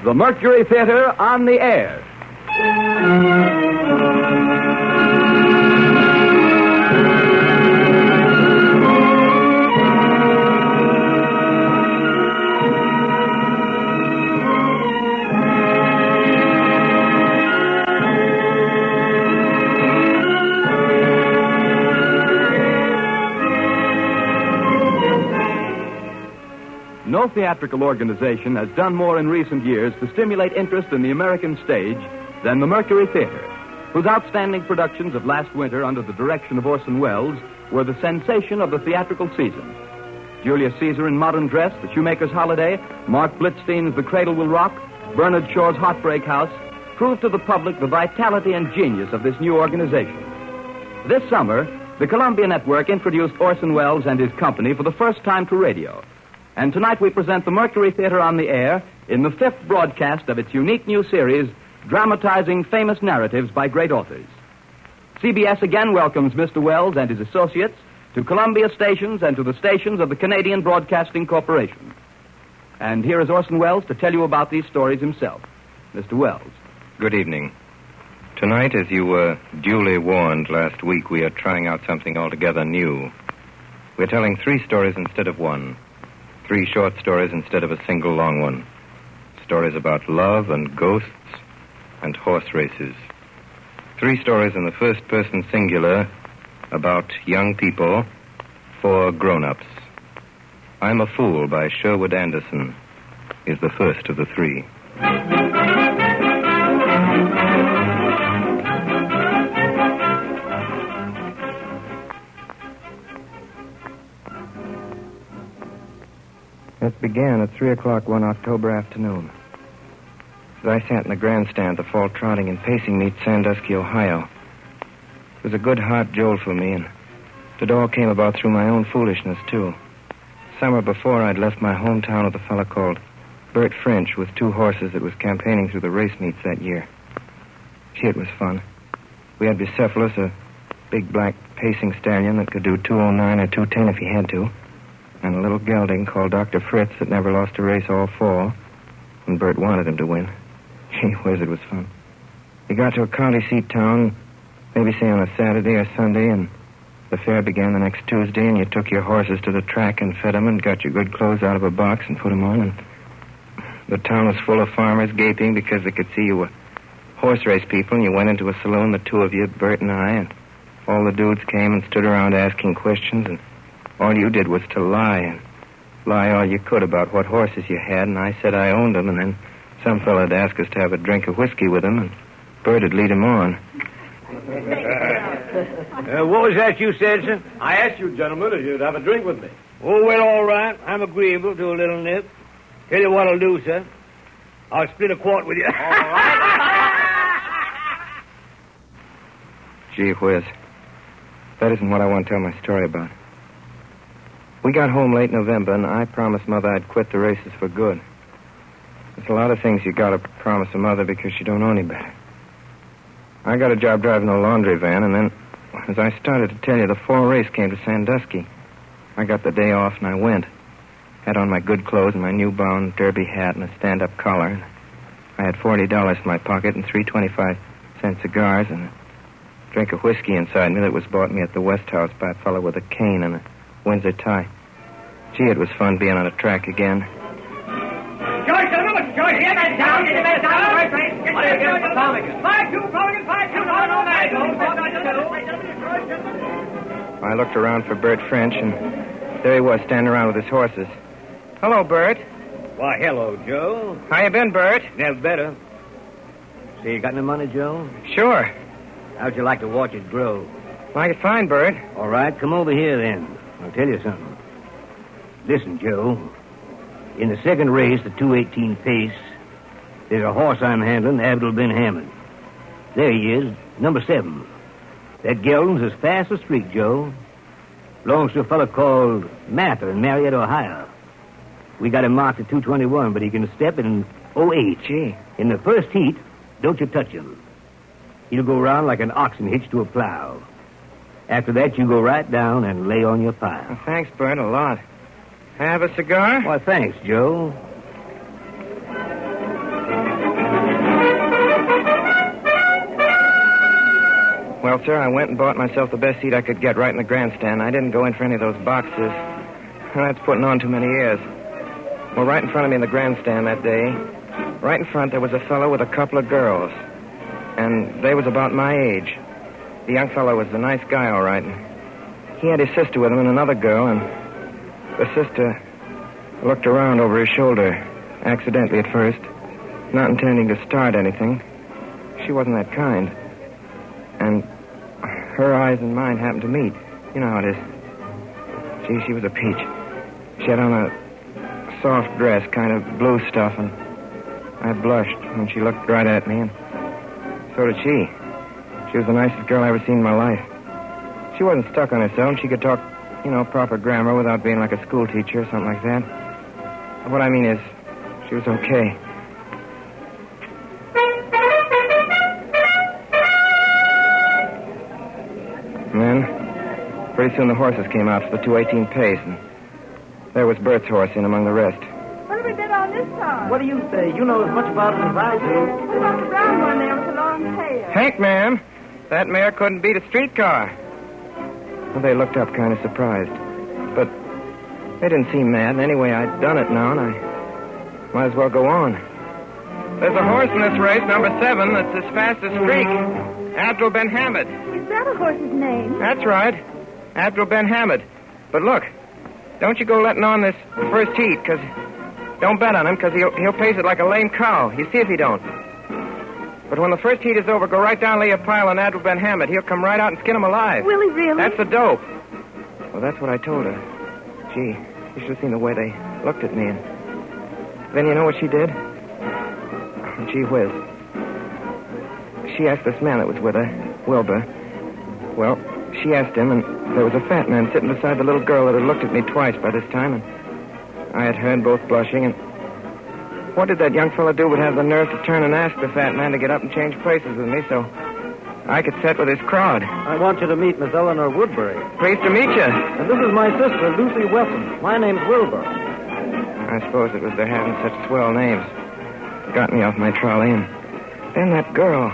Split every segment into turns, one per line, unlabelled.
the Mercury Theatre on the air. No theatrical organization has done more in recent years to stimulate interest in the American stage than the Mercury Theatre, whose outstanding productions of last winter under the direction of Orson Welles were the sensation of the theatrical season. Julius Caesar in Modern Dress, The Shoemaker's Holiday, Mark Blitzstein's The Cradle Will Rock, Bernard Shaw's Heartbreak House proved to the public the vitality and genius of this new organization. This summer, the Columbia Network introduced Orson Welles and his company for the first time to radio. And tonight we present the Mercury Theatre on the air in the fifth broadcast of its unique new series, dramatizing famous narratives by great authors. CBS again welcomes Mr. Welles and his associates to Columbia stations and to the stations of the Canadian Broadcasting Corporation. And here is Orson Welles to tell you about these stories himself. Mr. Welles.
Good evening. Tonight, as you were duly warned last week, we are trying out something altogether new. We're telling 3 stories instead of 1. 3 short stories instead of a single long one. Stories about love and ghosts and horse races. 3 stories in the first person singular about young people for grown-ups. I'm a Fool by Sherwood Anderson is the first of the 3. It began at 3 o'clock one October afternoon. As I sat in the grandstand at the fall trotting and pacing meet, Sandusky, Ohio. It was a good hot jolt for me, and it all came about through my own foolishness, too. Summer before, I'd left my hometown with a fellow called Bert French with 2 horses that was campaigning through the race meets that year. Gee, it was fun. We had Bucephalus, a big black pacing stallion that could do 209 or 210 if he had to. And a little gelding called Dr. Fritz that never lost a race all fall. And Bert wanted him to win. Gee whiz, it was fun. We got to a county seat town, maybe say on a Saturday or Sunday, and the fair began the next Tuesday, and you took your horses to the track and fed them and got your good clothes out of a box and put them on, and the town was full of farmers gaping because they could see you were horse race people, and you went into a saloon, the 2 of you, Bert and I, and all the dudes came and stood around asking questions, and all you did was to lie, and lie all you could about what horses you had, and I said I owned them, and then some fella'd ask us to have a drink of whiskey with him, and Bert'd lead him on.
What was that you said, sir?
I asked you, gentlemen, if you'd have a drink with me.
Oh, well, all right. I'm agreeable to a little nip. Tell you what I'll do, sir. I'll split a quart with you.
All right.
Gee whiz. That isn't what I want to tell my story about. We got home late November, and I promised Mother I'd quit the races for good. There's a lot of things you gotta promise a mother because you don't know any better. I got a job driving a laundry van, and then, as I started to tell you, the fall race came to Sandusky. I got the day off, and I went. Had on my good clothes and my new-bound derby hat and a stand-up collar. And I had $40 in my pocket and 3 25-cent cigars and a drink of whiskey inside me that was bought me at the West House by a fellow with a cane and a Windsor tie. Gee, it was fun being on a track again.
George, George, here, get down, get the best out of the first race. Get the 5-2,
I looked around for Bert French, and there he was, standing around with his horses. Hello, Bert.
Why, hello, Joe.
How you been, Bert?
Never better. Say, you got any money, Joe?
Sure.
How'd you like to watch it grow?
Like it fine, Bert.
All right, come over here, then. I'll tell you something. Listen, Joe. In the second race, the 2:18 pace, there's a horse I'm handling, Abdul Ben Hammond. There he is, number 7. That gelding's as fast as streak, Joe. Belongs to a fellow called Mather in Marietta, Ohio. We got him marked at 2:21, but he can step in 08.
Gee.
In the first heat, don't you touch him. He'll go round like an oxen hitched to a plow. After that, you go right down and lay on your pile.
Well, thanks, Bert, a lot. Have a cigar?
Why, thanks, Joe.
Well, sir, I went and bought myself the best seat I could get right in the grandstand. I didn't go in for any of those boxes. That's putting on too many airs. Well, right in front of me in the grandstand that day, right in front, there was a fellow with a couple of girls. And they was about my age. The young fellow was a nice guy, all right. And he had his sister with him and another girl, and the sister looked around over his shoulder, accidentally at first, not intending to start anything. She wasn't that kind. And her eyes and mine happened to meet. You know how it is. Gee, she was a peach. She had on a soft dress, kind of blue stuff, and I blushed when she looked right at me, and so did she. She was the nicest girl I ever seen in my life. She wasn't stuck on herself. She could talk, proper grammar without being like a school teacher or something like that. What I mean is, she was okay. And then, pretty soon the horses came out for the 2:18 pace, and there was Bert's horse in among the rest.
What do we bet on this time?
What do you say? You know as much about it as I do.
What about the brown one there with the long tail?
Hank, ma'am, that mare couldn't beat a streetcar. Well, they looked up kind of surprised. But they didn't seem mad. And anyway, I'd done it now, and I might as well go on. There's a horse in this race, number 7, that's as fast as Streak. Abdul Ben Hamid.
Is that a horse's name?
That's right. Abdul Ben Hamid. But look, don't you go letting on this first heat, because... Don't bet on him, because he'll pace it like a lame cow. You see if he don't. But when the first heat is over, go right down and lay a pile on Abdul Ben Hamid. He'll come right out and skin him alive.
Will he really?
That's the dope. Well, that's what I told her. Gee, you should have seen the way they looked at me. And then you know what she did? Gee whiz. She asked this man that was with her, Wilbur. Well, she asked him, and there was a fat man sitting beside the little girl that had looked at me twice by this time, and I had heard both blushing, and what did that young fellow do but have the nerve to turn and ask the fat man to get up and change places with me so I could sit with his crowd?
I want you to meet Miss Eleanor Woodbury.
Pleased to meet you.
And this is my sister, Lucy Wesson. My name's Wilbur.
I suppose it was their having such swell names. Got me off my trolley, and then that girl.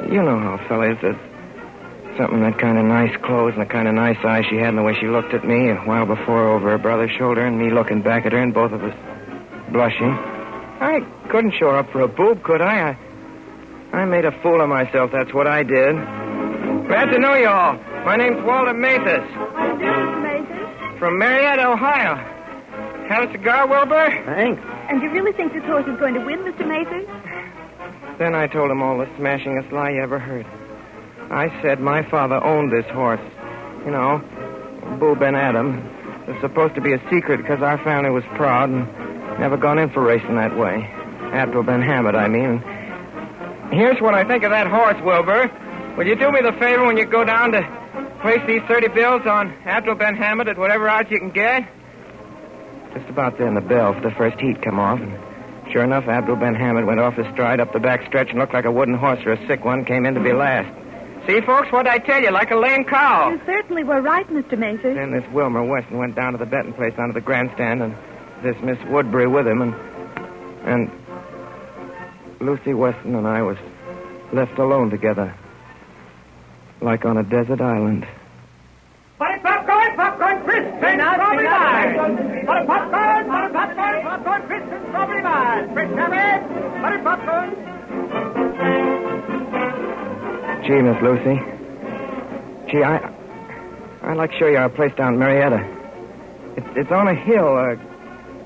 You know how a fella is. There's something that kind of nice clothes and the kind of nice eyes she had and the way she looked at me a while before over her brother's shoulder and me looking back at her and both of us blushing. I couldn't show up for a boob, could I? I made a fool of myself, that's what I did. Glad to know you all. My name's Walter Mathis.
What is Mr. Mason?
From Marietta, Ohio. Have a cigar, Wilbur?
Thanks.
And you really think this horse is going to win, Mr. Mason?
Then I told him all the smashingest lie you ever heard. I said my father owned this horse. You know, Boo Ben Adam. It was supposed to be a secret because our family was proud and never gone in for racing that way. Abdul Ben Hamid, I mean. Here's what I think of that horse, Wilbur. Will you do me the favor when you go down to place these 30 bills on Abdul Ben Hamid at whatever odds you can get? Just about then the bell for the first heat come off, and sure enough, Abdul Ben Hamid went off his stride up the back stretch and looked like a wooden horse or a sick one, came in to be last. See, folks, what'd I tell you? Like a lame cow.
You certainly were right, Mr. Mason.
Then this Wilmer Weston went down to the betting place onto the grandstand, and this Miss Woodbury with him, and Lucy Weston and I was left alone together, like on a desert island.
Butter popcorn, crisp, and strawberry mine. Butter popcorn, crisp, and strawberry mine. Fresh salad, butter popcorn.
Gee, Miss Lucy. Gee, I'd like to show you our place down in Marietta. It's on a hill, a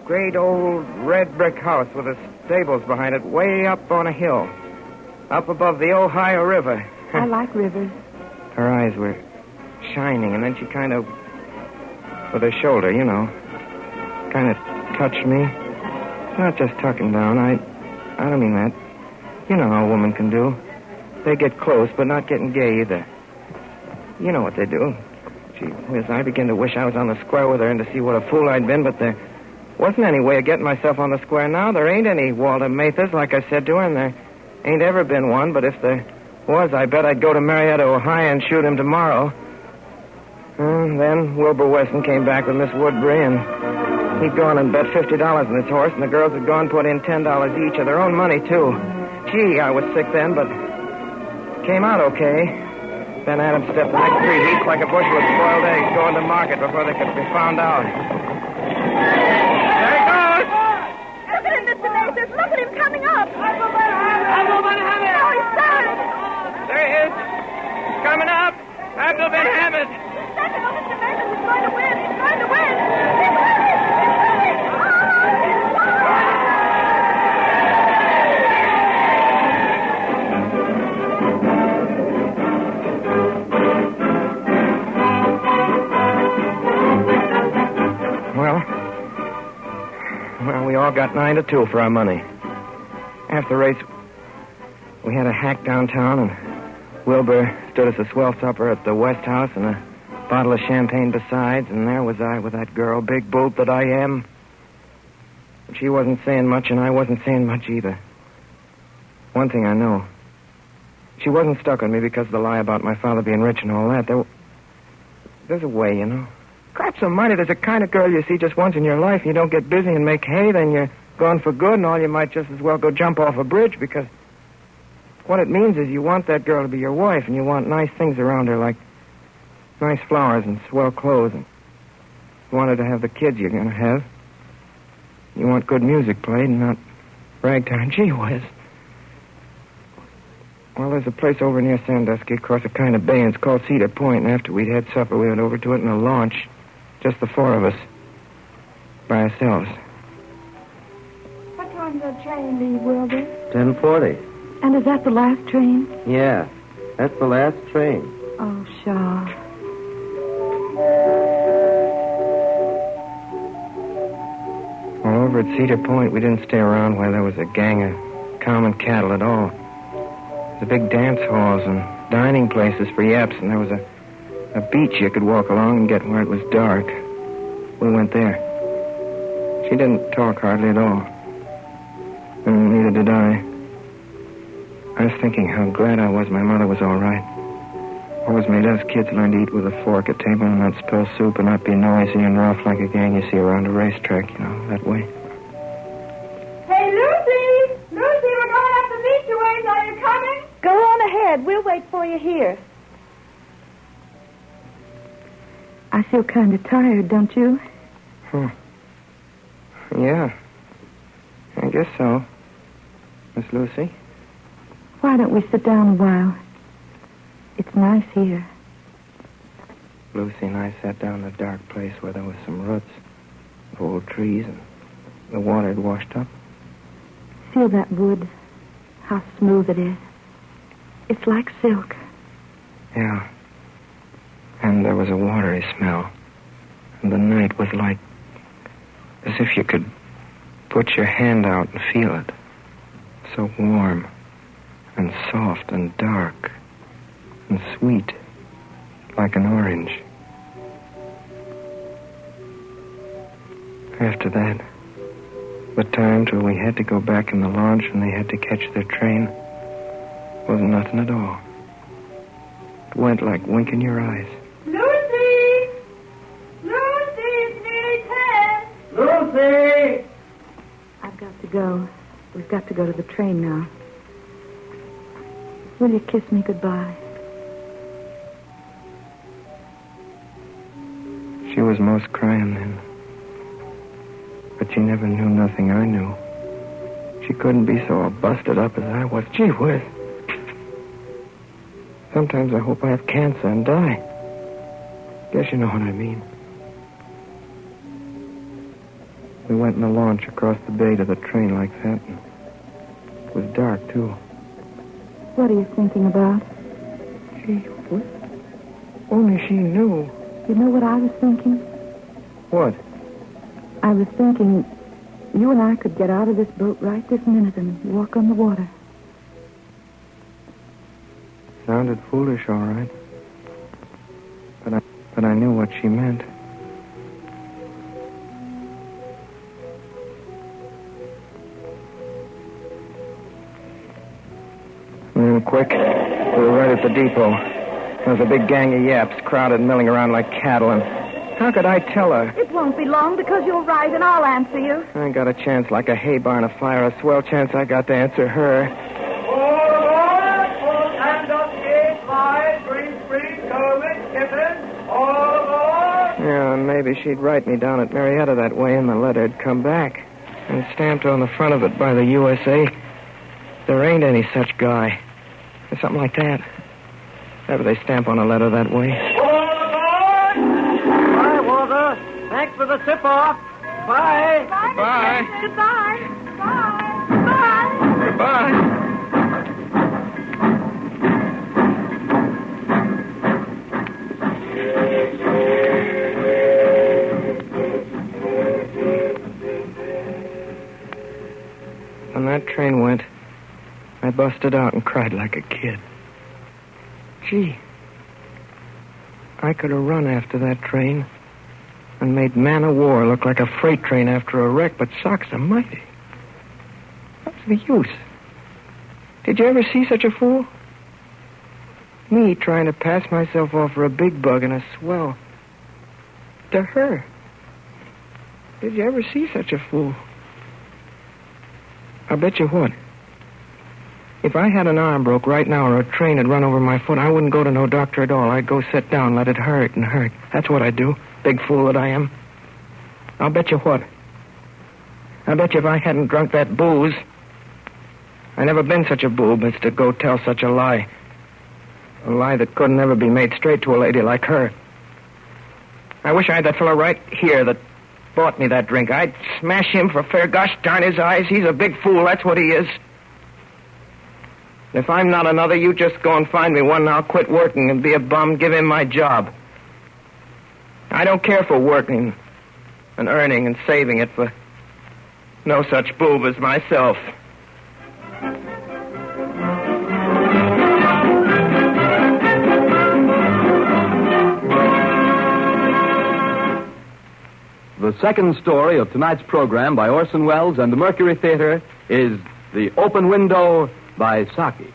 great old red brick house with the stables behind it, way up on a hill, up above the Ohio River.
I like rivers.
Her eyes were shining, and then she kind of, with her shoulder, you know, kind of touched me. Not just tucking down. I don't mean that. You know how a woman can do. They get close, but not getting gay either. You know what they do. Gee whiz, I begin to wish I was on the square with her and to see what a fool I'd been, but there wasn't any way of getting myself on the square now. There ain't any Walter Mathis, like I said to her, and there ain't ever been one, but if there was, I bet I'd go to Marietta, Ohio, and shoot him tomorrow. And then Wilbur Weston came back with Miss Woodbury, and he'd gone and bet $50 on this horse, and the girls had gone and put in $10 each of their own money, too. Gee, I was sick then, but came out okay. Then Adams stepped the next 3 heaps like a bushel of spoiled eggs going to market before they could be found out. There he goes!
Look at him, Mr. Mason. Look at him coming up. No, he's started.
There he is. Coming up. Abdul bin Hamid.
Second, Mr. Mason. He's going to win. He's going to win. He's winning. He's winning.
Well, we all got 9-2 for our money. After the race, we had a hack downtown, and Wilbur stood us a swell supper at the West House and a bottle of champagne besides, and there was I with that girl, big boot that I am. She wasn't saying much, and I wasn't saying much either. One thing I know. She wasn't stuck on me because of the lie about my father being rich and all that. There's a way, you know. Craps almighty, there's a kind of girl you see just once in your life. You don't get busy and make hay, then you're gone for good, and all you might just as well go jump off a bridge, because what it means is you want that girl to be your wife, and you want nice things around her, like nice flowers and swell clothes, and you want her to have the kids you're going to have. You want good music played and not ragtime. Gee whiz. Well, there's a place over near Sandusky across a kind of bay, and it's called Cedar Point, and after we'd had supper, we went over to it in a launch. Just the 4 of us. By ourselves.
What time does the train leave, Wilbur?
10:40.
And is that the last train?
Yeah, that's the last train.
Oh, Shaw.
Well, over at Cedar Point, we didn't stay around where there was a gang of common cattle at all. The big dance halls and dining places for yaps, and there was a beach you could walk along and get where it was dark. We went there. She didn't talk hardly at all. And neither did I. I was thinking how glad I was my mother was all right. Always made us kids learn to eat with a fork at table and not spill soup and not be noisy and rough like a gang you see around a racetrack, you know, that way.
Hey, Lucy! Lucy, we're going up the beach a ways. Are you coming? Go on ahead. We'll wait for you here. I feel kind of tired, don't you?
Yeah. I guess so. Miss Lucy?
Why don't we sit down a while? It's nice here.
Lucy and I sat down in a dark place where there was some roots, old trees, and the water had washed up.
Feel that wood, how smooth it is. It's like silk.
Yeah. And there was a watery smell. And the night was like as if you could put your hand out and feel it. So warm and soft and dark and sweet, like an orange. After that, the time till we had to go back in the launch and they had to catch their train wasn't nothing at all. It went like winking your eyes.
Lucy! Lucy, it's nearly 10. Lucy!
I've got to go. We've got to go to the train now. Will you kiss me goodbye?
She was most crying then. But she never knew nothing I knew. She couldn't be so all busted up as I was. Gee whiz. Sometimes I hope I have cancer and die. Guess you know what I mean. We went in the launch across the bay to the train like that. And it was dark, too.
What are you thinking about?
Gee whiz. Only she knew.
You know what I was thinking?
What?
I was thinking you and I could get out of this boat right this minute and walk on the water.
Sounded foolish, all right. But I knew what she meant. And then quick, we were right at the depot. There was a big gang of yaps crowded and milling around like cattle, and how could I tell her?
It won't be long because you'll rise and I'll answer you.
I got a chance like a hay barn afire, a swell chance I got to answer her.
All aboard! Full stand up, gate, 5, green, So, midshipmen, all aboard!
Yeah, and maybe she'd write me down at Marietta that way, and the letter'd come back. And stamped on the front of it by the USA, there ain't any such guy. Or something like that. Ever they stamp on a letter that way.
All aboard!
Bye, Walter. Thanks for the tip-off. Bye.
Goodbye.
Goodbye. Goodbye.
Goodbye. When that train went, I busted out and cried like a kid. Gee, I could have run after that train and made man of war look like a freight train after a wreck, but socks almighty. What's the use? Did you ever see such a fool? Me trying to pass myself off for a big bug and a swell. To her. Did you ever see such a fool? I'll bet you what. If I had an arm broke right now or a train had run over my foot, I wouldn't go to no doctor at all. I'd go sit down, let it hurt and hurt. That's what I'd do. Big fool that I am. I'll bet you what. I bet you if I hadn't drunk that booze, I never been such a boob as to go tell such a lie. A lie that couldn't ever be made straight to a lady like her. I wish I had that fellow right here that bought me that drink. I'd smash him for fair gosh darn his eyes. He's a big fool, that's what he is. If I'm not another, you just go and find me one and I'll quit working and be a bum, give him my job. I don't care for working and earning and saving it for no such boob as myself.
The second story of tonight's program by Orson Welles and the Mercury Theatre is The Open Window by Saki.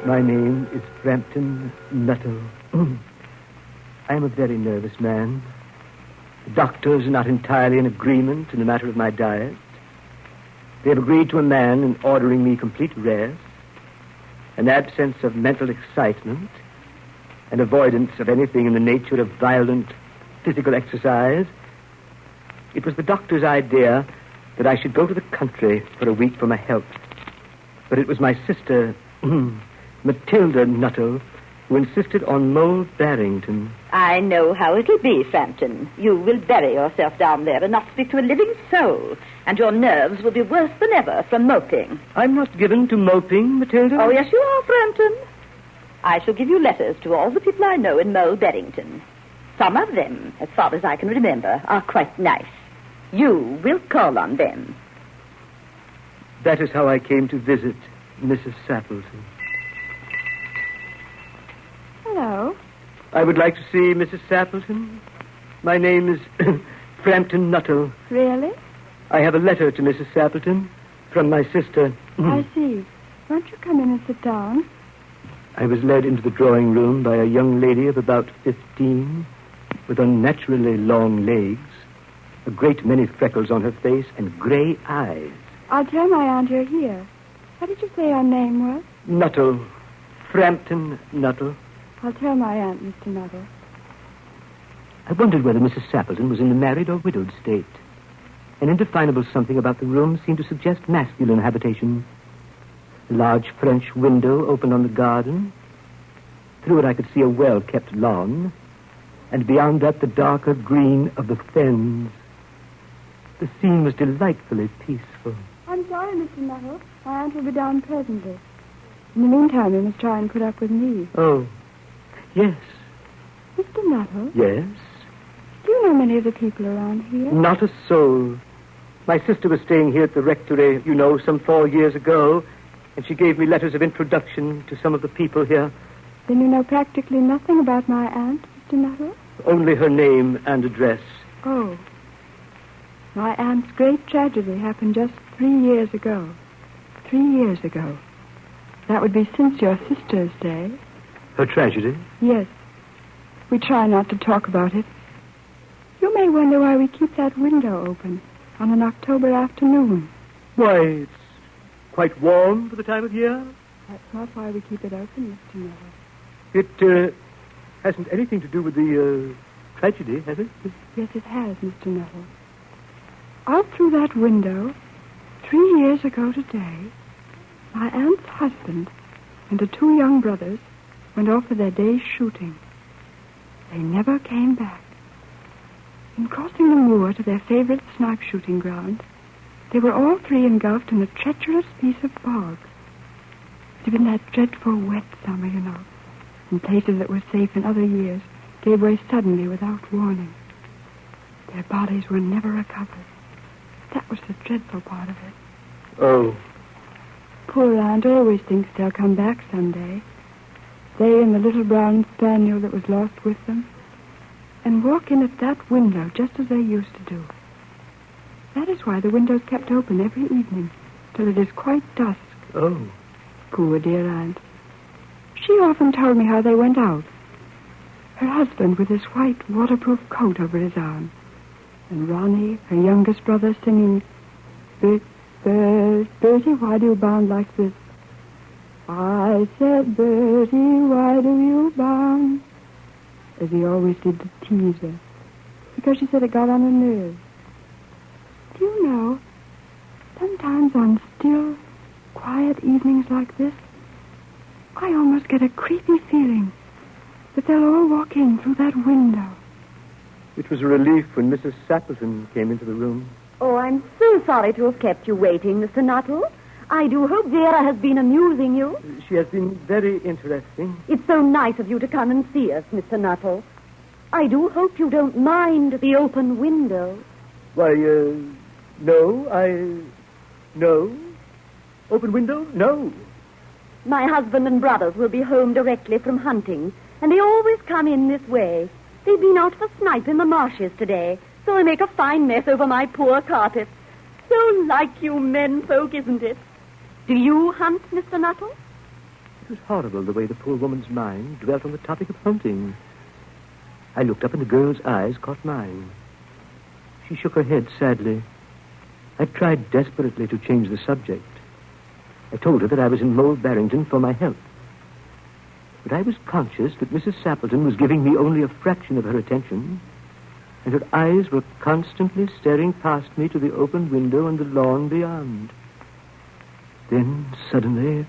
My name is Frampton Nuttall. I am a very nervous man. The doctors are not entirely in agreement in the matter of my diet. They have agreed to a man in ordering me complete rest, an absence of mental excitement, an avoidance of anything in the nature of violent physical exercise. It was the doctor's idea that I should go to the country for a week for my health. But it was my sister, Matilda Nuttall, who insisted on Mole Barrington.
I know how it'll be, Frampton. You will bury yourself down there and not speak to a living soul, and your nerves will be worse than ever from moping.
I'm not given to moping, Matilda.
Oh, yes, you are, Frampton. I shall give you letters to all the people I know in Mole Barrington. Some of them, as far as I can remember, are quite nice. You will call on them.
That is how I came to visit Mrs. Sappleton.
Hello.
I would like to see Mrs. Sappleton. My name is Frampton Nuttall.
Really?
I have a letter to Mrs. Sappleton from my sister.
I see. Won't you come in and sit down?
I was led into the drawing room by a young lady of about 15, with unnaturally long legs, a great many freckles on her face, and gray eyes.
I'll tell my aunt you're here. What did you say your name was?
Nuttall. Frampton Nuttall.
I'll tell my aunt, Mr. Nuttall.
I wondered whether Mrs. Sappleton was in the married or widowed state. An indefinable something about the room seemed to suggest masculine habitation. A large French window opened on the garden. Through it I could see a well-kept lawn, and beyond that the darker green of the fens. The scene was delightfully peaceful.
I'm sorry, Mr. Nuttall. My aunt will be down presently. In the meantime, you must try and put up with me.
Oh, yes.
Mr. Nuttall?
Yes?
Do you know many of the people around here?
Not a soul. My sister was staying here at the rectory, you know, some 4 years ago, and she gave me letters of introduction to some of the people here.
Then you know practically nothing about my aunt, Mr. Nuttall?
Only her name and address.
Oh. My aunt's great tragedy happened just 3 years ago. 3 years ago. That would be since your sister's day.
Her tragedy?
Yes. We try not to talk about it. You may wonder why we keep that window open on an October afternoon.
Why, it's quite warm for the time of year.
That's not why we keep it open, Mr. Neville.
It hasn't anything to do with the tragedy, has it?
Yes, it has, Mr. Neville. Out through that window, 3 years ago today, my aunt's husband and the 2 young brothers went off for their day's shooting. They never came back. In crossing the moor to their favorite snipe shooting ground, they were all 3 engulfed in a treacherous piece of bog. It had been that dreadful wet summer, you know, and places that were safe in other years gave way suddenly without warning. Their bodies were never recovered. That was the dreadful part of it.
Oh.
Poor aunt always thinks they'll come back someday. They and the little brown spaniel that was lost with them, and walk in at that window just as they used to do. That is why the window's kept open every evening till it is quite dusk.
Oh.
Poor dear aunt. She often told me how they went out. Her husband with his white waterproof coat over his arm, and Ronnie, her youngest brother, singing, Bertie, why do you bound like this? I said, Bertie, why do you bound? As he always did to tease her, because she said it got on her nerves. Do you know, sometimes on still, quiet evenings like this, I almost get a creepy feeling that they'll all walk in through that window.
It was a relief when Mrs. Sappleton came into the room.
Oh, I'm so sorry to have kept you waiting, Mr. Nuttall. I do hope Vera has been amusing you.
She has been very interesting.
It's so nice of you to come and see us, Mr. Nuttall. I do hope you don't mind the open window.
Why, no. No. Open window? No.
My husband and brothers will be home directly from hunting, and they always come in this way. They've been out for snipe in the marshes today, so they make a fine mess over my poor carpet. So like you men folk, isn't it? Do you hunt, Mr. Nuttall?
It was horrible the way the poor woman's mind dwelt on the topic of hunting. I looked up and the girl's eyes caught mine. She shook her head sadly. I tried desperately to change the subject. I told her that I was in Mole Barrington for my health. But I was conscious that Mrs. Sappleton was giving me only a fraction of her attention, and her eyes were constantly staring past me to the open window and the lawn beyond. Then, suddenly,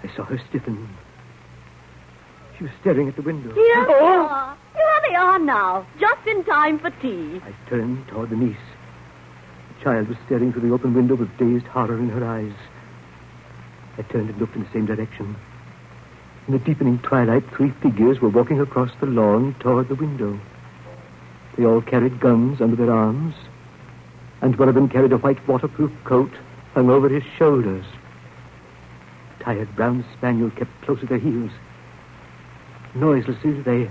I saw her stiffen. She was staring at the window.
Here they are. Here they are now, just in time for tea.
I turned toward the niece. The child was staring through the open window with dazed horror in her eyes. I turned and looked in the same direction. In the deepening twilight, 3 figures were walking across the lawn toward the window. They all carried guns under their arms, and one of them carried a white waterproof coat hung over his shoulders. A tired brown spaniel kept close at their heels. Noiselessly, they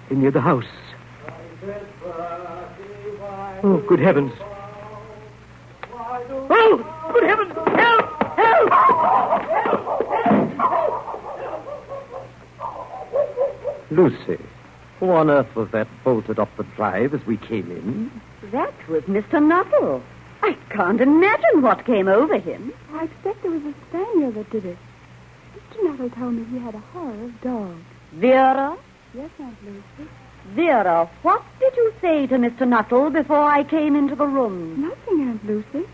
neared the house. Oh, good heavens. Oh, good heavens! Help! Help!
Lucy, who on earth was that bolted up the drive as we came in?
That was Mr. Nuttall. I can't imagine what came over him.
I expect it was a spaniel that did it. Mr. Nuttall told me he had a horror of dogs.
Vera?
Yes, Aunt Lucy.
Vera, what did you say to Mr. Nuttall before I came into the room?
Nothing, Aunt Lucy.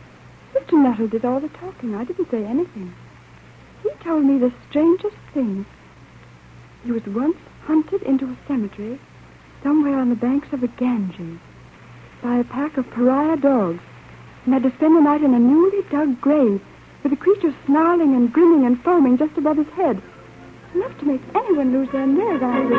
Mr. Nuttall did all the talking. I didn't say anything. He told me the strangest things. He was once hunted into a cemetery somewhere on the banks of the Ganges by a pack of pariah dogs and had to spend the night in a newly dug grave with the creature snarling and grinning and foaming just above his head. Enough to make anyone lose their nerve, Aunt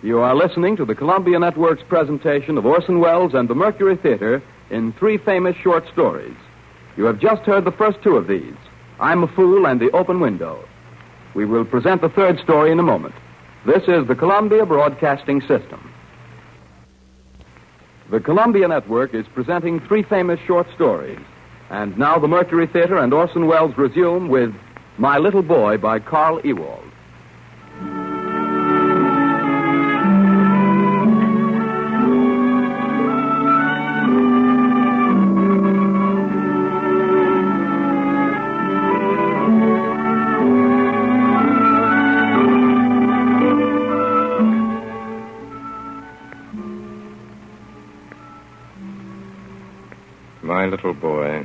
You are listening to the Columbia Network's presentation of Orson Welles and the Mercury Theatre in 3 famous short stories. You have just heard the first 2 of these, I'm a Fool and The Open Window. We will present the 3rd story in a moment. This is the Columbia Broadcasting System. The Columbia Network is presenting three famous short stories. And now the Mercury Theatre and Orson Welles resume with My Little Boy by Carl Ewald.
My little boy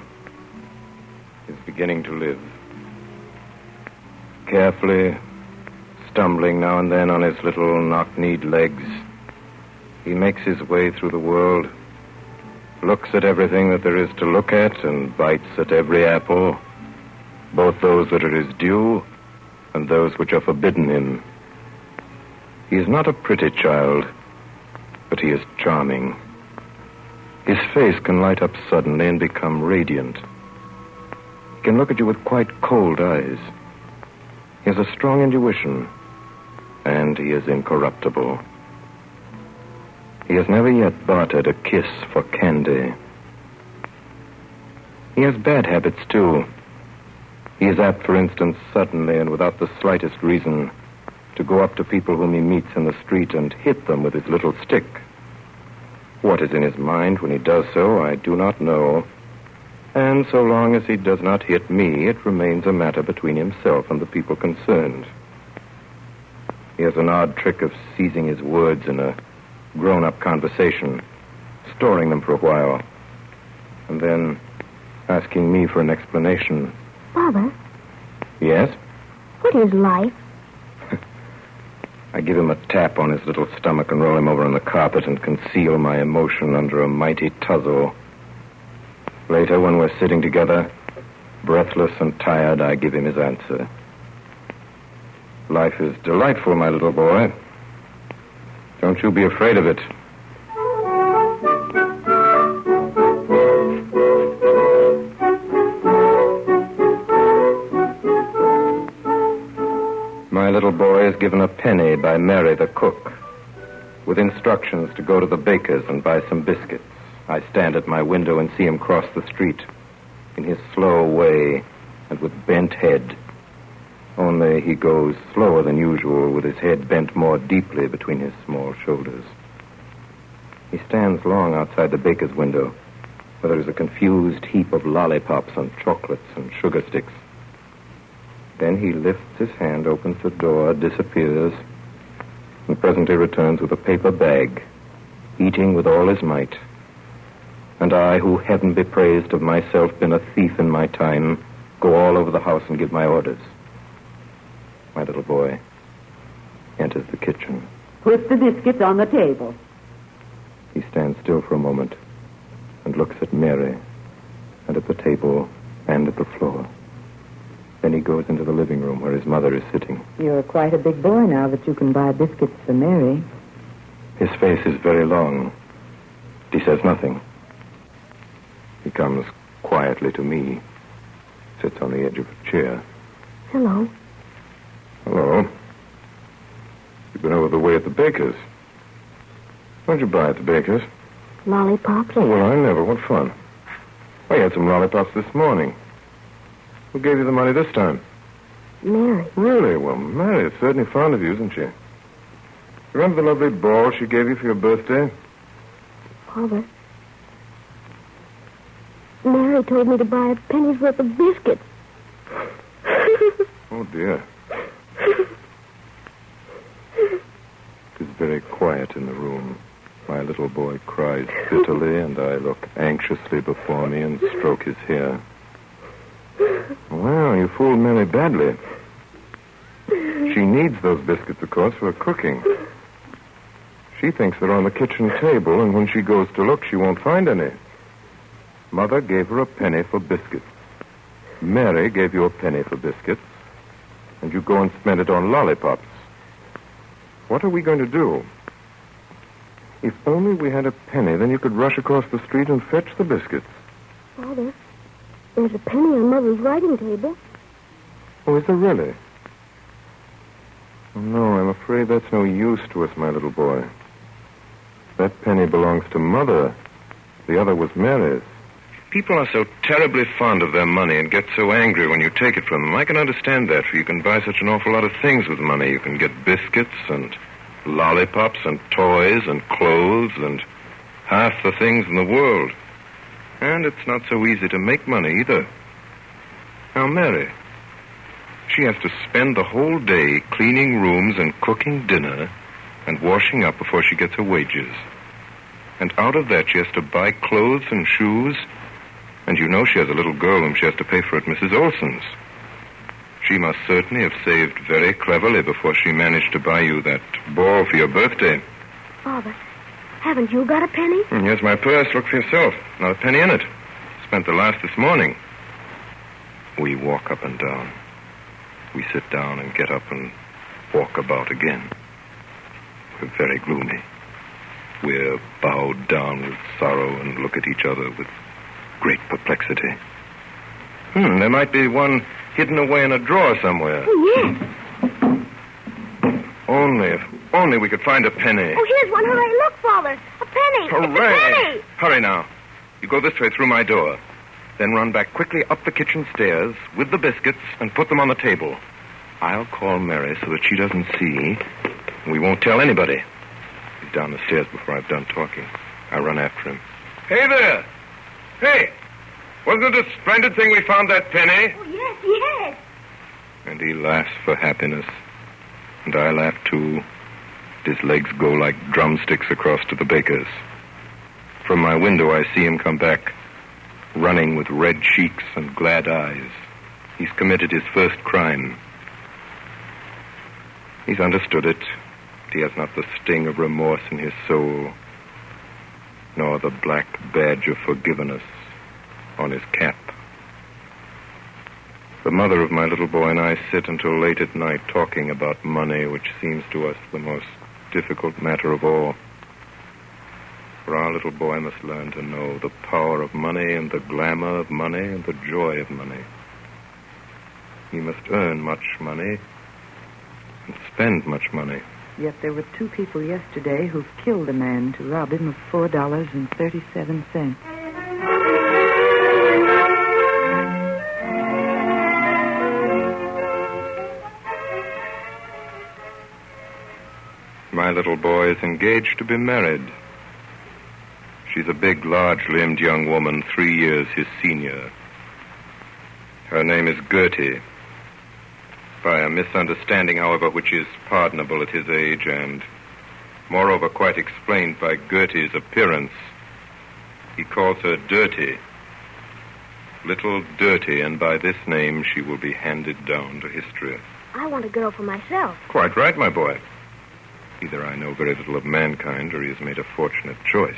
is beginning to live. Carefully, stumbling now and then on his little knock-kneed legs, he makes his way through the world, looks at everything that there is to look at, and bites at every apple, both those that are his due and those which are forbidden him. He is not a pretty child, but he is charming. His face can light up suddenly and become radiant. He can look at you with quite cold eyes. He has a strong intuition, and he is incorruptible. He has never yet bartered a kiss for candy. He has bad habits, too. He is apt, for instance, suddenly and without the slightest reason, to go up to people whom he meets in the street and hit them with his little stick. What is in his mind when he does so, I do not know. And so long as he does not hit me, it remains a matter between himself and the people concerned. He has an odd trick of seizing his words in a grown-up conversation, storing them for a while, and then asking me for an explanation.
Father?
Yes?
What is life?
I give him a tap on his little stomach and roll him over on the carpet and conceal my emotion under a mighty tussle. Later, when we're sitting together, breathless and tired, I give him his answer. Life is delightful, my little boy. Don't you be afraid of it. My little boy is given a penny by Mary, the cook, with instructions to go to the baker's and buy some biscuits. I stand at my window and see him cross the street in his slow way and with bent head. Only he goes slower than usual, with his head bent more deeply between his small shoulders. He stands long outside the baker's window, where there is a confused heap of lollipops and chocolates and sugar sticks. Then he lifts his hand, opens the door, disappears, and presently returns with a paper bag, eating with all his might. And I, who, heaven be praised, have myself been a thief in my time, go all over the house and give my orders. My little boy enters the kitchen.
Put the biscuits on the table.
He stands still for a moment and looks at Mary and at the table and at the floor. Then he goes into the living room where his mother is sitting.
You're quite a big boy now that you can buy biscuits for Mary.
His face is very long. He says nothing. He comes quietly to me, sits on the edge of a chair.
Hello.
Hello. You've been over the way at the baker's. What'd you buy at the baker's?
Lollipops.
Oh, well, I never. What fun. I had some lollipops this morning. Who gave you the money this time?
Mary.
Really? Well, Mary is certainly fond of you, isn't she? Remember the lovely ball she gave you for your birthday?
Father, Mary told me to buy a penny's worth of biscuits.
Oh, dear. It is very quiet in the room. My little boy cries bitterly, and I look anxiously before me and stroke his hair. Well, you fooled Mary badly. She needs those biscuits, of course, for cooking. She thinks they're on the kitchen table, and when she goes to look, she won't find any. Mother gave her a penny for biscuits. Mary gave you a penny for biscuits, and you go and spend it on lollipops. What are we going to do? If only we had a penny, then you could rush across the street and fetch the biscuits.
Father, there's a penny on Mother's writing table.
Oh, is there really? Oh, no, I'm afraid that's no use to us, my little boy.
That penny belongs to Mother. The other was Mary's.
People are so terribly fond of their money and get so angry when you take it from them. I can understand that, for you can buy such an awful lot of things with money. You can get biscuits and lollipops and toys and clothes and half the things in the world. And it's not so easy to make money either. Now, Mary, she has to spend the whole day cleaning rooms and cooking dinner and washing up before she gets her wages. And out of that, she has to buy clothes and shoes. And you know she has a little girl whom she has to pay for at Mrs. Olson's. She must certainly have saved very cleverly before she managed to buy you that ball for your birthday.
Father, haven't you got a penny?
Here's my purse. Look for yourself. Not a penny in it. Spent the last this morning. We walk up and down. We sit down and get up and walk about again. We're very gloomy. We're bowed down with sorrow and look at each other with great perplexity. There might be one hidden away in a drawer somewhere.
Oh, yes.
If only we could find a penny.
Oh, here's one. Hooray. Look, Father. A penny.
Hooray.
It's a penny.
Hurry now. You go this way through my door. Then run back quickly up the kitchen stairs with the biscuits and put them on the table. I'll call Mary so that she doesn't see. We won't tell anybody. He's down the stairs before I've done talking. I run after him. Hey there! Hey! Wasn't it a splendid thing we found that penny?
Oh, yes, yes.
And he laughs for happiness. And I laugh too. His legs go like drumsticks across to the baker's. From my window, I see him come back, running with red cheeks and glad eyes. He's committed his first crime. He's understood it. He has not the sting of remorse in his soul, nor the black badge of forgiveness on his cap. The mother of my little boy and I sit until late at night talking about money, which seems to us the most difficult matter of all. For our little boy must learn to know the power of money and the glamour of money and the joy of money. He must earn much money and spend much money.
Yet there were 2 people yesterday who killed a man to rob him of $4.37.
My little boy is engaged to be married. She's a big, large-limbed young woman, 3 years his senior. Her name is Gertie. By a misunderstanding, however, which is pardonable at his age and, moreover, quite explained by Gertie's appearance, he calls her Dirty. Little Dirty, and by this name she will be handed down to history.
I want a girl for myself.
Quite right, my boy. Either I know very little of mankind, or he has made a fortunate choice.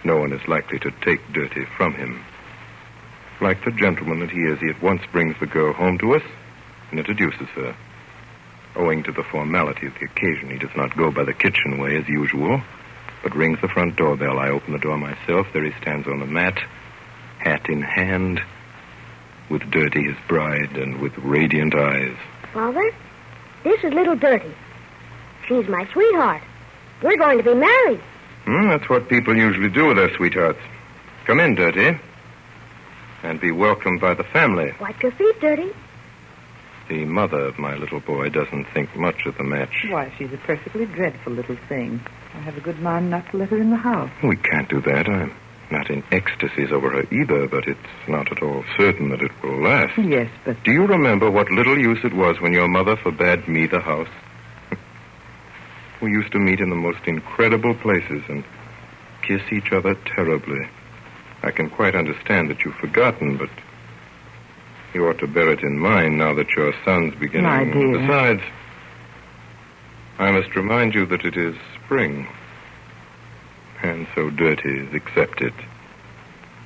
No one is likely to take Dirty from him. Like the gentleman that he is, he at once brings the girl home to us and introduces her. Owing to the formality of the occasion, he does not go by the kitchen way as usual, but rings the front doorbell. I open the door myself. There he stands on the mat, hat in hand, with Dirty, his bride, and with radiant eyes.
Father, this is little Dirty. She's my sweetheart. We're going to be married.
That's what people usually do with their sweethearts. Come in, Dirty, and be welcomed by the family.
Wipe your feet, Dirty.
The mother of my little boy doesn't think much of the match.
Why, she's a perfectly dreadful little thing. I have a good mind not to let her in the house.
We can't do that. I'm not in ecstasies over her either, but it's not at all certain that it will last.
Yes, but...
Do you remember what little use it was when your mother forbade me the house? We used to meet in the most incredible places and kiss each other terribly. I can quite understand that you've forgotten, but you ought to bear it in mind now that your son's beginning.
My dear.
Besides, I must remind you that it is spring, and so Dirty is accepted.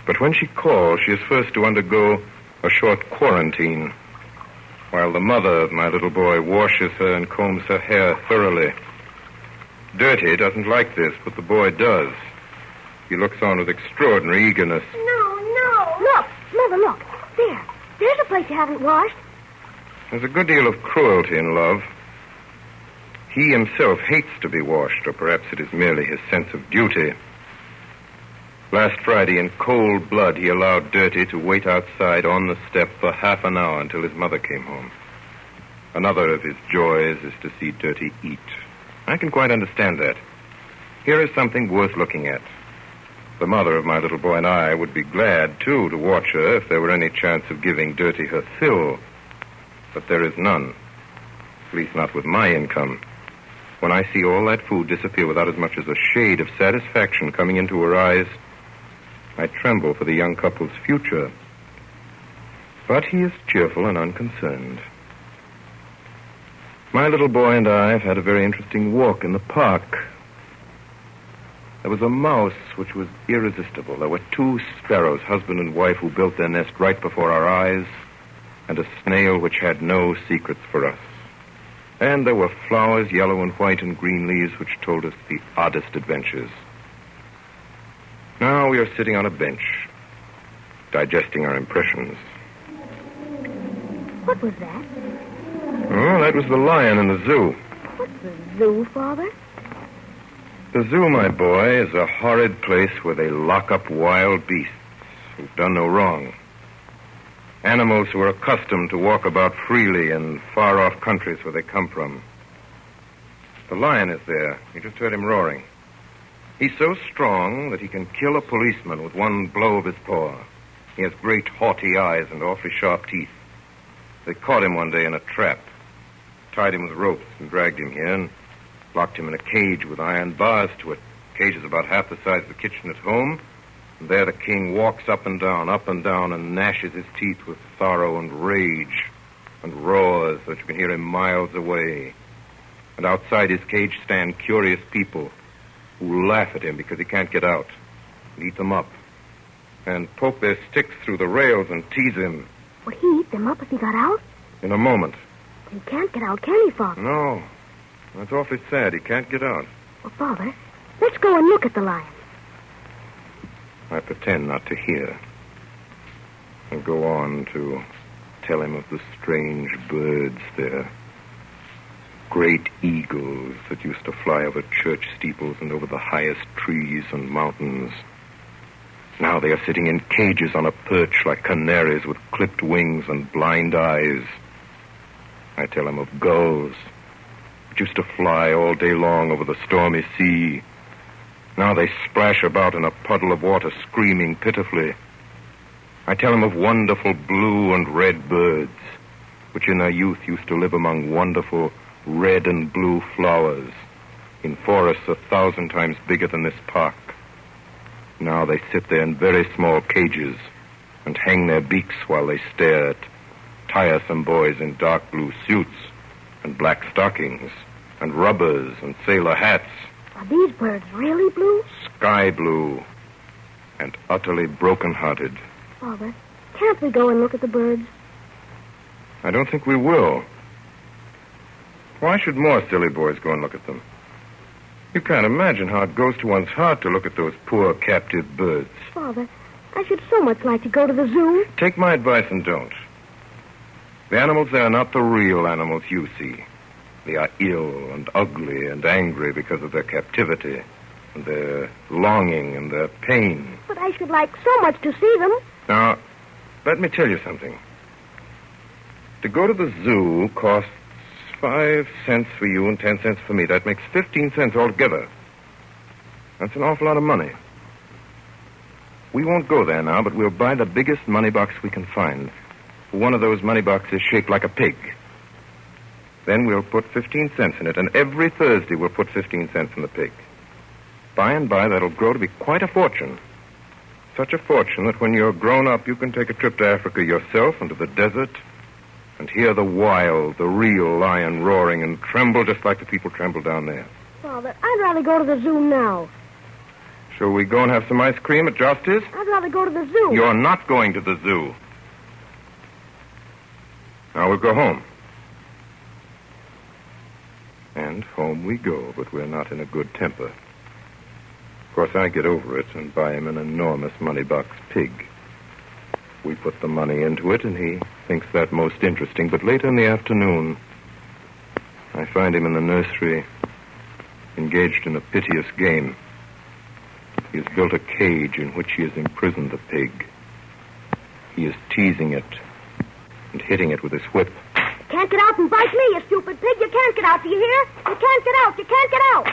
But when she calls, she is first to undergo a short quarantine, while the mother of my little boy washes her and combs her hair thoroughly. Dirty doesn't like this, but the boy does. He looks on with extraordinary eagerness.
No. Look, Mother, look. There's a place you haven't washed.
There's a good deal of cruelty in love. He himself hates to be washed, or perhaps it is merely his sense of duty. Last Friday, in cold blood, he allowed Dirty to wait outside on the step for half an hour until his mother came home. Another of his joys is to see Dirty eat. I can quite understand that. Here is something worth looking at. The mother of my little boy and I would be glad, too, to watch her if there were any chance of giving Dirty her fill. But there is none. At least not with my income. When I see all that food disappear without as much as a shade of satisfaction coming into her eyes, I tremble for the young couple's future. But he is cheerful and unconcerned. My little boy and I have had a very interesting walk in the park. There was a mouse which was irresistible. There were 2 sparrows, husband and wife, who built their nest right before our eyes, and a snail which had no secrets for us. And there were flowers, yellow and white and green leaves, which told us the oddest adventures. Now we are sitting on a bench, digesting our impressions.
What was that?
Oh, that was the lion in the zoo.
What's the zoo, Father?
The zoo, my boy, is a horrid place where they lock up wild beasts who've done no wrong. Animals who are accustomed to walk about freely in far-off countries where they come from. The lion is there. You just heard him roaring. He's so strong that he can kill a policeman with one blow of his paw. He has great haughty eyes and awfully sharp teeth. They caught him one day in a trap, tied him with ropes and dragged him here and locked him in a cage with iron bars to it. The cage is about half the size of the kitchen at home. And there the king walks up and down, and gnashes his teeth with sorrow and rage, and roars that you can hear him miles away. And outside his cage stand curious people who laugh at him because he can't get out, and eat them up, and poke their sticks through the rails and tease him.
Would he eat them up if he got out?
In a moment.
He can't get out, can he, Father?
No. That's awfully sad. He can't get out.
Well, Father, let's go and look at the lion.
I pretend not to hear. And go on to tell him of the strange birds there. Great eagles that used to fly over church steeples and over the highest trees and mountains. Now they are sitting in cages on a perch like canaries with clipped wings and blind eyes. I tell him of gulls which used to fly all day long over the stormy sea. Now they splash about in a puddle of water, screaming pitifully. I tell him of wonderful blue and red birds, which in their youth used to live among wonderful red and blue flowers in forests 1,000 times bigger than this park. Now they sit there in very small cages and hang their beaks while they stare at tiresome boys in dark blue suits and black stockings and rubbers and sailor hats.
Are these birds really blue?
Sky blue and utterly broken-hearted.
Father, can't we go and look at the birds?
I don't think we will. Why should more silly boys go and look at them? You can't imagine how it goes to one's heart to look at those poor captive birds.
Father, I should so much like to go to the zoo.
Take my advice and don't. The animals there are not the real animals you see. They are ill and ugly and angry because of their captivity and their longing and their pain.
But I should like so much to see them.
Now, let me tell you something. To go to the zoo costs 5 cents for you and 10 cents for me. That makes 15 cents altogether. That's an awful lot of money. We won't go there now, but we'll buy the biggest money box we can find. One of those money boxes shaped like a pig. Then we'll put 15 cents in it, and every Thursday we'll put 15 cents in the pig. By and by, that'll grow to be quite a fortune. Such a fortune that when you're grown up, you can take a trip to Africa yourself into the desert and hear the wild, the real lion roaring and tremble just like the people tremble down there.
Father, I'd rather go to the zoo now.
Shall we go and have some ice cream at Josty's?
I'd rather go to the zoo.
You're not going to the zoo. Now we'll go home. And home we go, but we're not in a good temper. Of course, I get over it and buy him an enormous money box pig. We put the money into it, and he thinks that most interesting. But later in the afternoon, I find him in the nursery, engaged in a piteous game. He has built a cage in which he has imprisoned the pig. He is teasing it and hitting it with his whip.
Can't get out and bite me, you stupid pig. You can't get out, do you hear? You can't get out. You can't get out.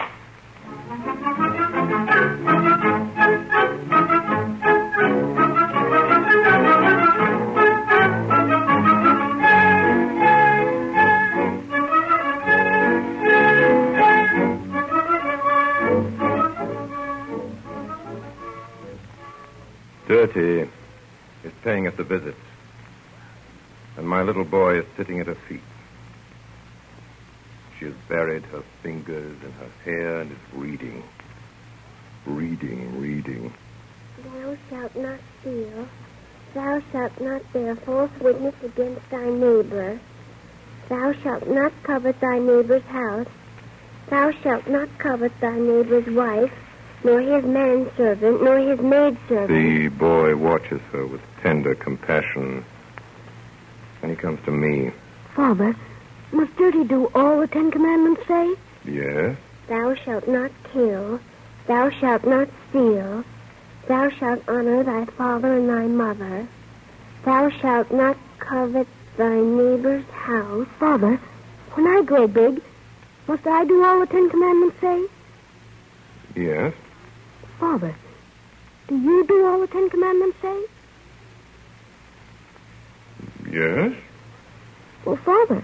30 is paying us a visit, and my little boy is sitting at her feet. She has buried her fingers in her hair and is reading. Reading.
Thou shalt not steal. Thou shalt not bear false witness against thy neighbor. Thou shalt not covet thy neighbor's house. Thou shalt not covet thy neighbor's wife, nor his manservant, nor his maidservant.
The boy watches her with tender compassion. And he comes to me.
Father, must Dirty do all the 10 Commandments say?
Yes?
Thou shalt not kill. Thou shalt not steal. Thou shalt honor thy father and thy mother. Thou shalt not covet thy neighbor's house. Father, when I grow big, must I do all the 10 Commandments say?
Yes?
Father, do you do all the 10 Commandments say?
Yes?
Well, Father,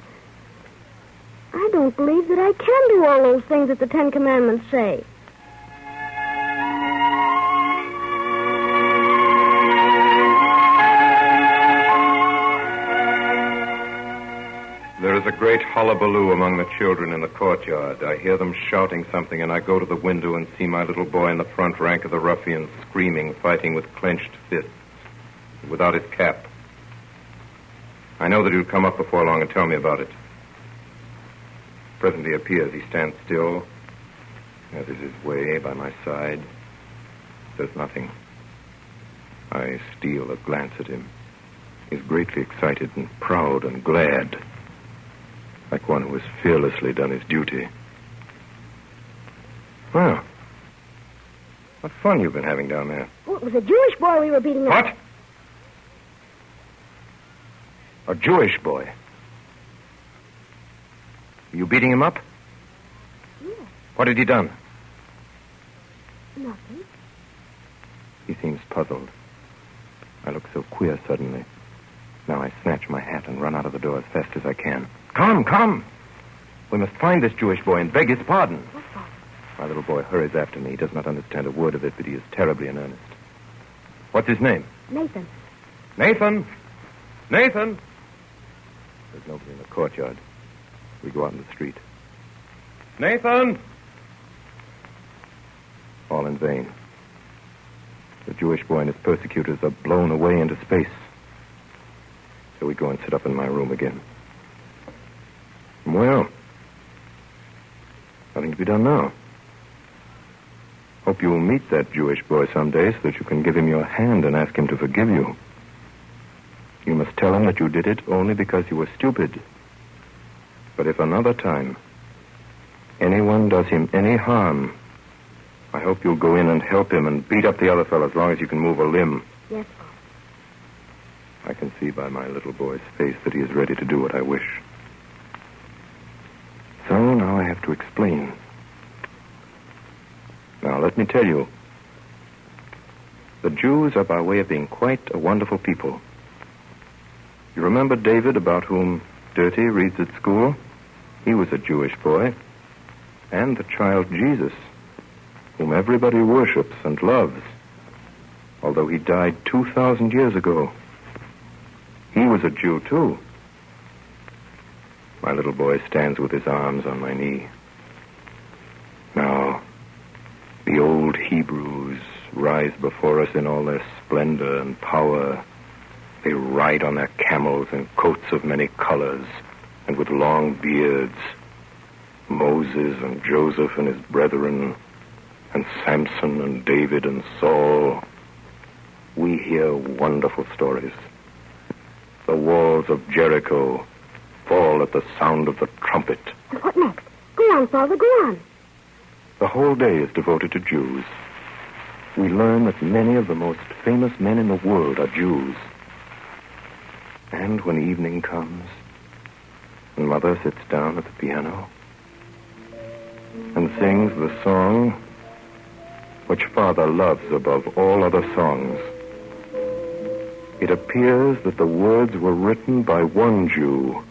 I don't believe that I can do all those things that the 10 Commandments say.
There is a great hullabaloo among the children in the courtyard. I hear them shouting something, and I go to the window and see my little boy in the front rank of the ruffians, screaming, fighting with clenched fists, without his cap. I know that he'll come up before long and tell me about it. Presently he appears. He stands still, as is his way, by my side. Says nothing. I steal a glance at him. He's greatly excited and proud and glad, like one who has fearlessly done his duty. Well, what fun you've been having down there.
Well, it was a Jewish boy we were beating up.
What? A Jewish boy? You beating him up?
Yes.
What had he done?
Nothing.
He seems puzzled. I look so queer suddenly. Now I snatch my hat and run out of the door as fast as I can. Come! We must find this Jewish boy and beg his pardon.
What's that?
My little boy hurries after me. He does not understand a word of it, but he is terribly in earnest. What's his name?
Nathan.
Nathan! Nathan! There's nobody in the courtyard. We go out in the street. Nathan! All in vain. The Jewish boy and his persecutors are blown away into space. So we go and sit up in my room again. Well, nothing to be done now. Hope you will meet that Jewish boy someday so that you can give him your hand and ask him to forgive you. You must tell him that you did it only because you were stupid. But if another time anyone does him any harm, I hope you'll go in and help him and beat up the other fellow as long as you can move a limb.
Yes, Father.
I can see by my little boy's face that he is ready to do what I wish. So now I have to explain. Now, let me tell you. The Jews are by way of being quite a wonderful people. You remember David, about whom Dirty reads at school? He was a Jewish boy. And the child Jesus, whom everybody worships and loves, although he died 2,000 years ago. He was a Jew, too. My little boy stands with his arms on my knee. Now, the old Hebrews rise before us in all their splendor and power. They ride on their camels in coats of many colors and with long beards. Moses and Joseph and his brethren, and Samson and David and Saul. We hear wonderful stories. The walls of Jericho
fall at the sound of the trumpet.
And what next? Go on, Father, go on.
The whole day is devoted to Jews. We learn that many of the most famous men in the world are Jews. And when evening comes, and Mother sits down at the piano and sings the song which Father loves above all other songs, it appears that the words were written by one Jew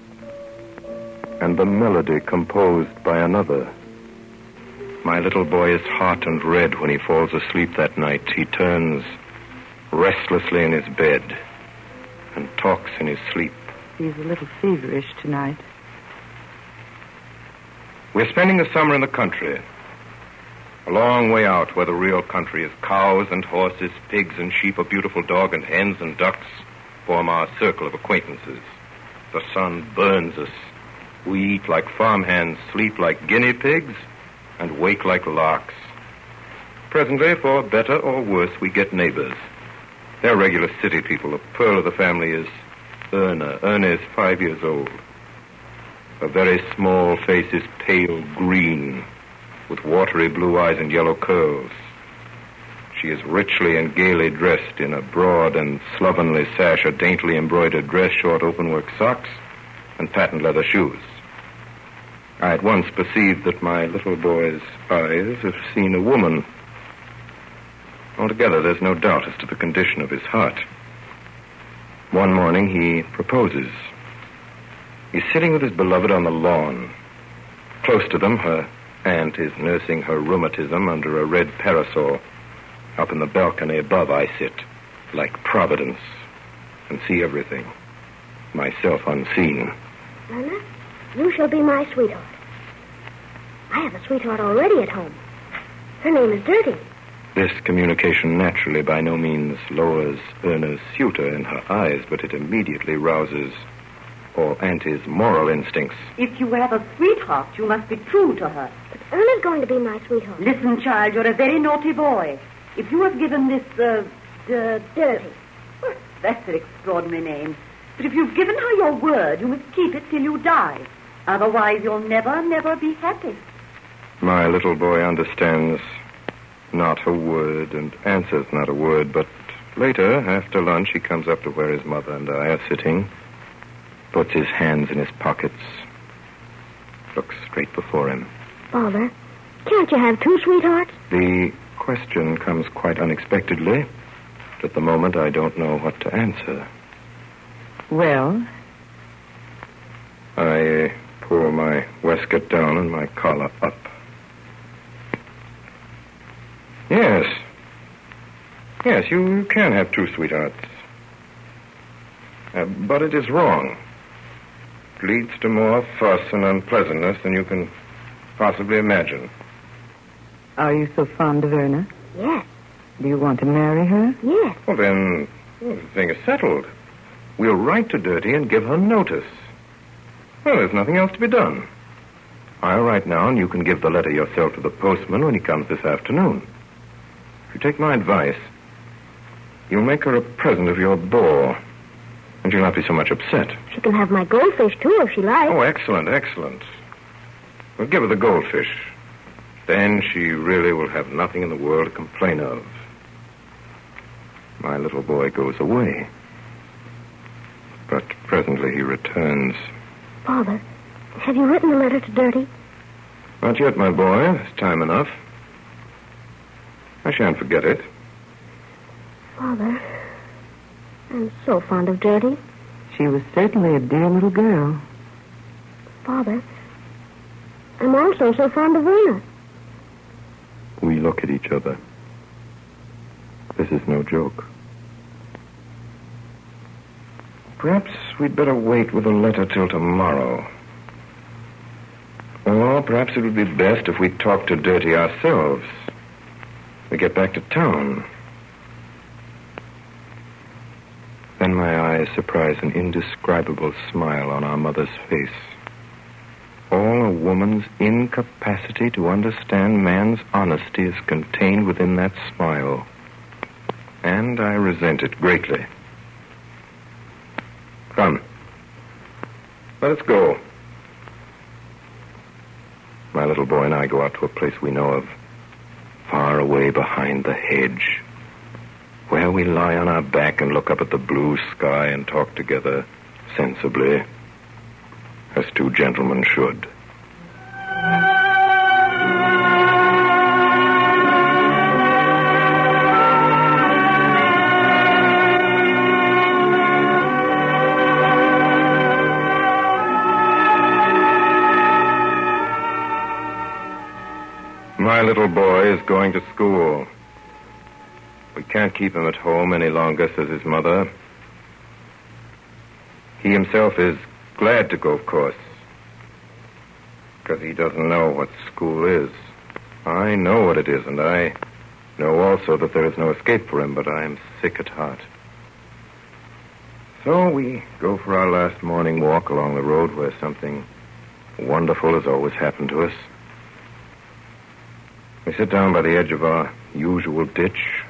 and the melody composed by another. My little boy is hot and red when he falls asleep that night. He turns restlessly in his bed and talks in his sleep.
He's a little feverish tonight.
We're spending the summer in the country. A long way out where the real country is. Cows and horses, pigs and sheep, a beautiful dog and hens and ducks form our circle of acquaintances. The sun burns us. We eat like farmhands, sleep like guinea pigs, and wake like larks. Presently, for better or worse, we get neighbors. They're regular city people. The pearl of the family is Erna. Erna is 5 years old. Her very small face is pale green, with watery blue eyes and yellow curls. She is richly and gaily dressed in a broad and slovenly sash, a daintily embroidered dress, short open-work socks, and patent leather shoes. I at once perceived that my little boy's eyes have seen a woman. Altogether, there's no doubt as to the condition of his heart. One morning, he proposes. He's sitting with his beloved on the lawn. Close to them, her aunt is nursing her rheumatism under a red parasol. Up in the balcony above, I sit, like Providence, and see everything, myself unseen.
Nana, you shall be my sweetheart. I have a sweetheart already at home. Her name is Dirty.
This communication naturally by no means lowers Erna's suitor in her eyes, but it immediately rouses all Auntie's moral instincts.
If you have a sweetheart, you must be true to her.
But Erna's going to be my sweetheart.
Listen, child, you're a very naughty boy. If you have given this, Dirty. Well, that's an extraordinary name. But if you've given her your word, you must keep it till you die. Otherwise, you'll never, never be happy.
My little boy understands not a word and answers not a word, but later, after lunch, he comes up to where his mother and I are sitting, puts his hands in his pockets, looks straight before him.
Father, can't you have two sweethearts?
The question comes quite unexpectedly. But at the moment, I don't know what to answer.
Well?
I pull my waistcoat down and my collar up. Yes. Yes, you can have two sweethearts. But it is wrong. It leads to more fuss and unpleasantness than you can possibly imagine.
Are you so fond of Erna?
Yes.
Do you want to marry her?
Yes.
Well, then, the thing is settled. We'll write to Dirty and give her notice. Well, there's nothing else to be done. I'll write now, and you can give the letter yourself to the postman when he comes this afternoon. If you take my advice, you'll make her a present of your boar, and she'll not be so much upset.
She can have my goldfish, too, if she likes.
Oh, excellent, excellent. We'll give her the goldfish. Then she really will have nothing in the world to complain of. My little boy goes away. But presently he returns.
Father, have you written a letter to Dirty?
Not yet, my boy. There's time enough. I shan't forget it.
Father, I'm so fond of Dirty.
She was certainly a dear little girl.
Father, I'm also so fond of Erna.
We look at each other. This is no joke. Perhaps we'd better wait with the letter till tomorrow. Or perhaps it would be best if we talk to Dirty ourselves. We get back to town. Then my eyes surprise an indescribable smile on our mother's face. All a woman's incapacity to understand man's honesty is contained within that smile. And I resent it greatly. Come. Let us go. My little boy and I go out to a place we know of, far away behind the hedge, where we lie on our back and look up at the blue sky and talk together sensibly, as two gentlemen should. My little boy is going to school. We can't keep him at home any longer, says his mother. He himself is glad to go, of course, because he doesn't know what school is. I know what it is, and I know also that there is no escape for him, but I am sick at heart. So we go for our last morning walk along the road where something wonderful has always happened to us. We sit down by the edge of our usual ditch,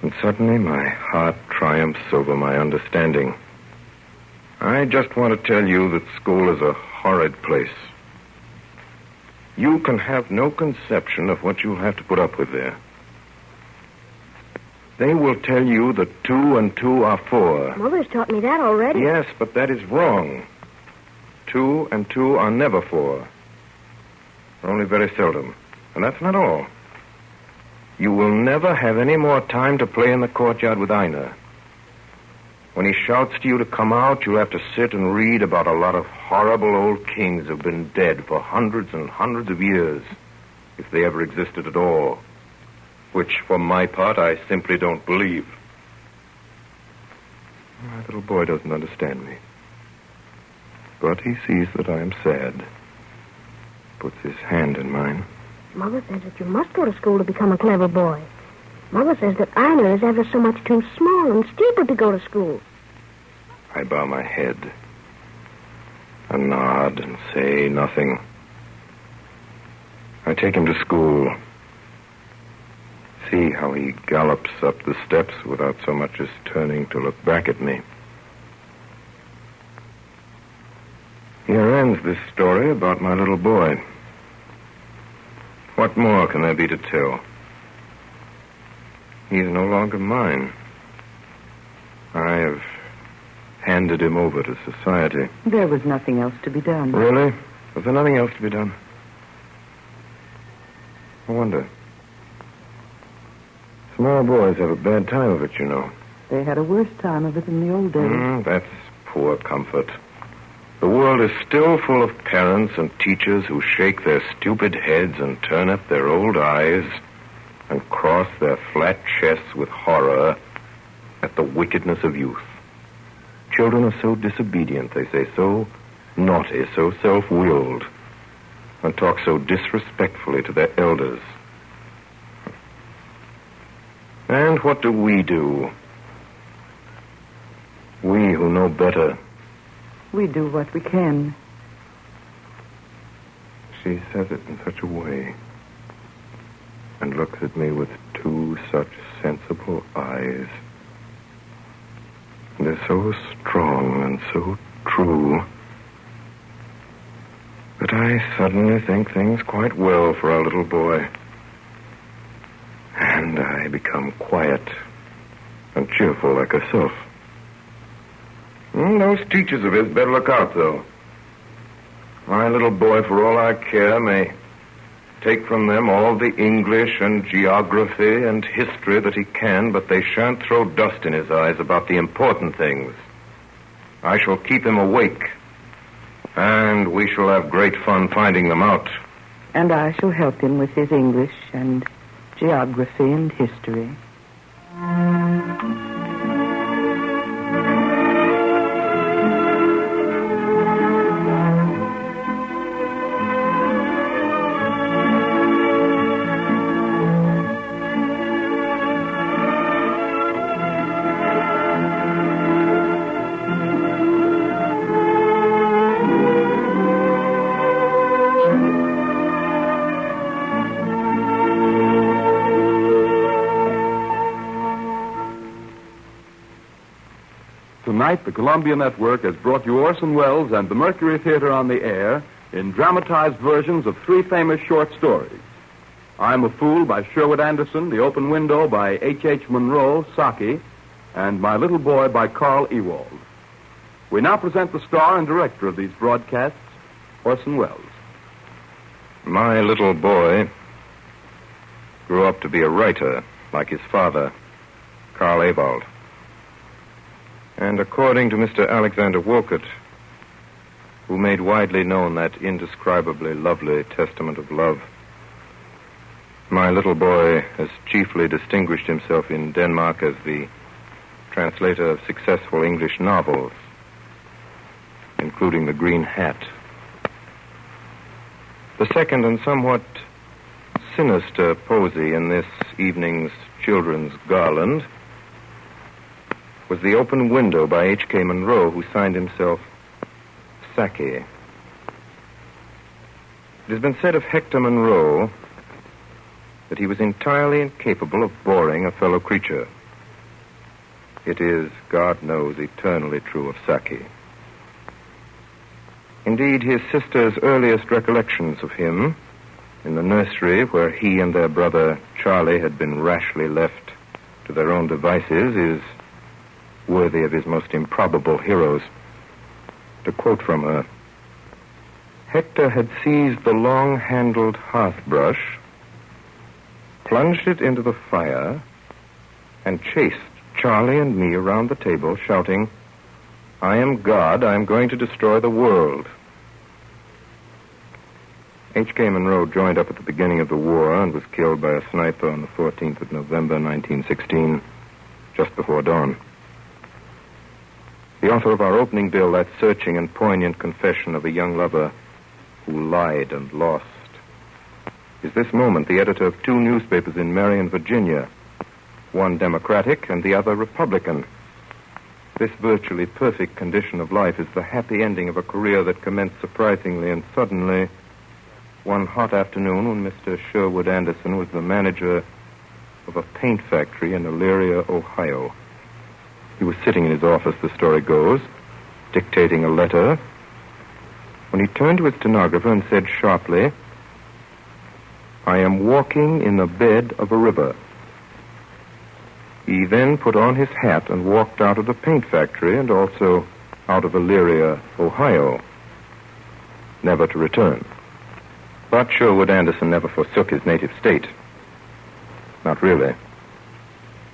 and suddenly my heart triumphs over my understanding. I just want to tell you that school is a horrid place. You can have no conception of what you'll have to put up with there. They will tell you that 2 and 2 are 4.
Mother's taught me that already.
Yes, but that is wrong. 2 and 2 are never 4. Only very seldom. And that's not all. You will never have any more time to play in the courtyard with Einar. When he shouts to you to come out, you'll have to sit and read about a lot of horrible old kings who've been dead for hundreds and hundreds of years, if they ever existed at all, which, for my part, I simply don't believe. My little boy doesn't understand me, but he sees that I am sad. Puts his hand in mine.
Mother says that you must go to school to become a clever boy. Mother says that Einar is ever so much too small and stupid to go to school.
I bow my head and nod and say nothing. I take him to school. See how he gallops up the steps without so much as turning to look back at me. Here ends this story about my little boy. What more can there be to tell? He is no longer mine. I have handed him over to society.
There was nothing else to be done.
Really? Was there nothing else to be done? I wonder. Small boys have a bad time of it, you know.
They had a worse time of it in the old days.
That's poor comfort. The world is still full of parents and teachers who shake their stupid heads and turn up their old eyes and cross their flat chests with horror at the wickedness of youth. Children are so disobedient, they say, so naughty, so self-willed, and talk so disrespectfully to their elders. And what do? We who know better.
We do what we can.
She says it in such a way, and looks at me with 2 such sensible eyes. They're so strong and so true that I suddenly think things quite well for our little boy. And I become quiet and cheerful like herself. Those teachers of his better look out, though. My little boy, for all I care, may take from them all the English and geography and history that he can, but they shan't throw dust in his eyes about the important things. I shall keep him awake, and we shall have great fun finding them out.
And I shall help him with his English and geography and history.
tonight the Columbia Network has brought you Orson Welles and the Mercury Theatre on the air in dramatized versions of 3 famous short stories. I'm a Fool by Sherwood Anderson, The Open Window by H.H. Munro, Saki, and My Little Boy by Carl Ewald. We now present the star and director of these broadcasts, Orson Welles.
My little boy grew up to be a writer like his father, Carl Ewald. And according to Mr. Alexander Wolcott, who made widely known that indescribably lovely testament of love, my little boy has chiefly distinguished himself in Denmark as the translator of successful English novels, including The Green Hat. The second and somewhat sinister posy in this evening's children's garland was The Open Window by H.K. Munro, who signed himself Saki. It has been said of Hector Munro that he was entirely incapable of boring a fellow creature. It is, God knows, eternally true of Saki. Indeed, his sister's earliest recollections of him, in the nursery where he and their brother Charlie had been rashly left to their own devices, is worthy of his most improbable heroes. To quote from her, Hector had seized the long-handled hearth brush, plunged it into the fire, and chased Charlie and me around the table, shouting, "I am God, I am going to destroy the world." H.K. Munro joined up at the beginning of the war and was killed by a sniper on the 14th of November, 1916, just before dawn. The author of our opening bill, that searching and poignant confession of a young lover who lied and lost, is this moment the editor of 2 newspapers in Marion, Virginia, one Democratic and the other Republican. This virtually perfect condition of life is the happy ending of a career that commenced surprisingly and suddenly one hot afternoon when Mr. Sherwood Anderson was the manager of a paint factory in Elyria, Ohio. He was sitting in his office, the story goes, dictating a letter, when he turned to his stenographer and said sharply, "I am walking in the bed of a river." He then put on his hat and walked out of the paint factory and also out of Elyria, Ohio, never to return. But Sherwood Anderson never forsook his native state. Not really.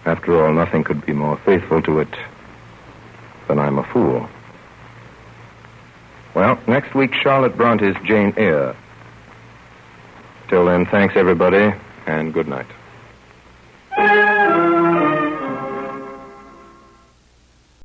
After all, nothing could be more faithful to it than I'm a Fool. Well, next week, Charlotte Bronte's Jane Eyre. Till then, thanks, everybody, and good night.